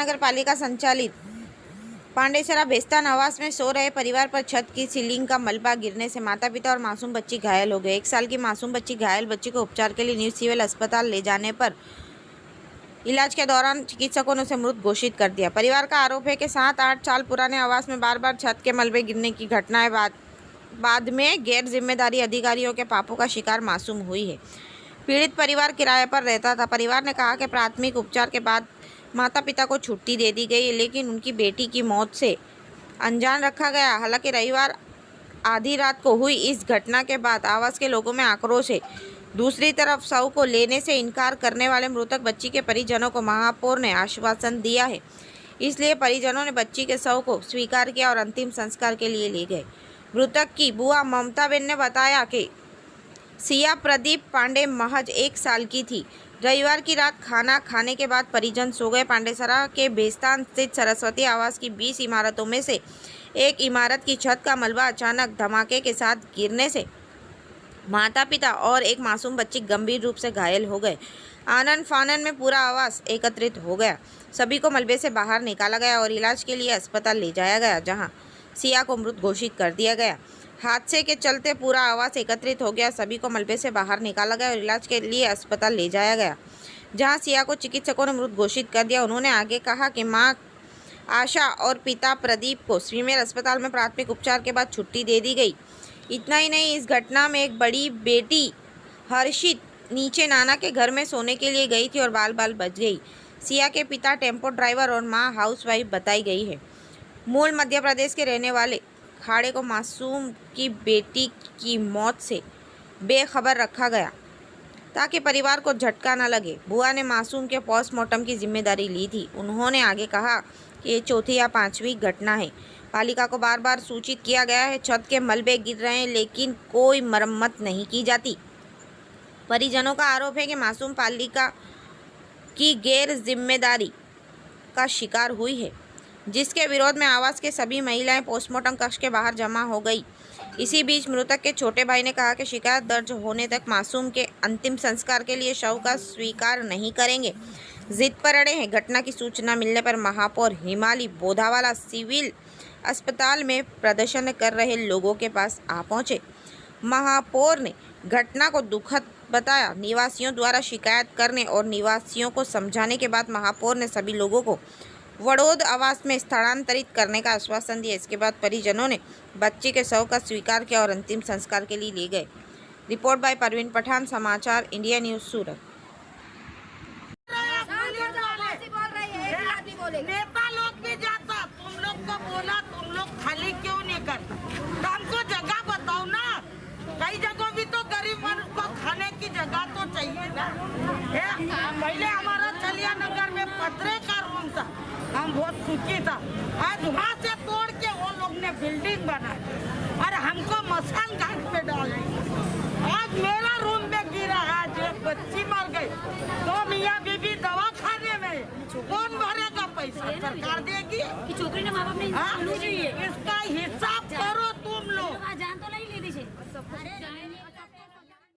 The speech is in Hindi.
महानगर पालिका संचालित पांडेसरा बेस्तान आवास में सो रहे परिवार पर छत की सीलिंग का मलबा गिरने से माता पिता और मासूम बच्ची घायल हो गए। 1 साल की मासूम बच्ची घायल बच्ची को उपचार के लिए न्यू सिविल अस्पताल ले जाने पर इलाज के दौरान चिकित्सकों ने उसे मृत घोषित कर दिया। परिवार का आरोप है कि 7-8 साल पुराने आवास में बार बार छत के मलबे गिरने की घटनाएं बाद में गैर जिम्मेदारी अधिकारियों के पापों का शिकार मासूम हुई है। पीड़ित परिवार किराए पर रहता था। परिवार ने कहा कि प्राथमिक उपचार के बाद माता पिता को छुट्टी दे दी गई, लेकिन उनकी बेटी की मौत से अनजान रखा गया। हालांकि रविवार आधी रात को हुई इस घटना के बाद आवास के लोगों में आक्रोश है। दूसरी तरफ शव को लेने से इनकार करने वाले मृतक बच्ची के परिजनों को महापौर ने आश्वासन दिया है, इसलिए परिजनों ने बच्ची के शव को स्वीकार किया और अंतिम संस्कार के लिए ले गए। मृतक की बुआ ममताबेन ने बताया कि सिया प्रदीप पांडे महज 1 साल की थी। रविवार की रात खाना खाने के बाद परिजन सो गए। पांडेसरा के बेस्तान स्थित सरस्वती आवास की 20 इमारतों में से एक इमारत की छत का मलबा अचानक धमाके के साथ गिरने से माता पिता और एक मासूम बच्ची गंभीर रूप से घायल हो गए। आनन फानन में पूरा आवास एकत्रित हो गया। सभी को मलबे से बाहर निकाला गया और इलाज के लिए अस्पताल ले जाया गया, जहां सिया को मृत घोषित कर दिया गया। हादसे के चलते पूरा आवास एकत्रित हो गया। सभी को मलबे से बाहर निकाला गया और इलाज के लिए अस्पताल ले जाया गया, जहां सिया को चिकित्सकों ने मृत घोषित कर दिया। उन्होंने आगे कहा कि मां आशा और पिता प्रदीप को सिविल अस्पताल में प्राथमिक उपचार के बाद छुट्टी दे दी गई। इतना ही नहीं, इस घटना में एक बड़ी बेटी हर्षित नीचे नाना के घर में सोने के लिए गई थी और बाल बच गई। सिया के पिता टेम्पो ड्राइवर और मां हाउसवाइफ बताई गई है। मूल मध्य प्रदेश के रहने वाले खाड़े को मासूम की बेटी की मौत से बेखबर रखा गया ताकि परिवार को झटका न लगे। बुआ ने मासूम के पोस्टमार्टम की जिम्मेदारी ली थी। उन्होंने आगे कहा कि ये 4थी या 5वीं घटना है। पालिका को बार बार सूचित किया गया है, छत के मलबे गिर रहे हैं लेकिन कोई मरम्मत नहीं की जाती। परिजनों का आरोप है कि मासूम पालिका की गैर जिम्मेदारी का शिकार हुई है, जिसके विरोध में आवास के सभी महिलाएं पोस्टमार्टम कक्ष के बाहर जमा हो गई। इसी बीच मृतक के छोटे भाई ने कहा कि शिकायत दर्ज होने तक मासूम के अंतिम संस्कार के लिए शव का स्वीकार नहीं करेंगे। जिद पर अड़े हैं। घटना की सूचना मिलने पर महापौर हिमाली बोधावाला सिविल अस्पताल में प्रदर्शन कर रहे लोगों के पास आ पहुंचे। महापौर ने घटना को दुखद बताया। निवासियों द्वारा शिकायत करने और निवासियों को समझाने के बाद महापौर ने सभी लोगों को वडोद आवास में स्थानांतरित करने का आश्वासन दिया। इसके बाद परिजनों ने बच्ची के शव का स्वीकार किया और अंतिम संस्कार के लिए ले गए। रिपोर्ट बाय परवीन पठान, समाचार इंडिया न्यूज, सूरत। नेता लोग भी जाता, तुम लोग को बोला, तुम लोग खाली क्यों नहीं करते? तो हमको जगह बताओ ना। कई जगह भी तो गरीब मनुष्य को खाने की जगह तो चाहिए ना। पहले हमारा चलिया नगर में पत्रे का रूम था, हम बहुत सुखी था। आज वहाँ से तोड़ के वो लोग ने बिल्डिंग बनाई और हमको मसान घाट पे डाल दिया। आज मेरा रूम में गिरा, आज एक बच्ची मर गई, 2 मियाँ बीबी दवा खाने में, कौन भरेगा पैसा? सरकार देगी कि छोकरी ने माँ बाप ने इसका हिसाब करो तुम लोग। जान तो नहीं ली थी।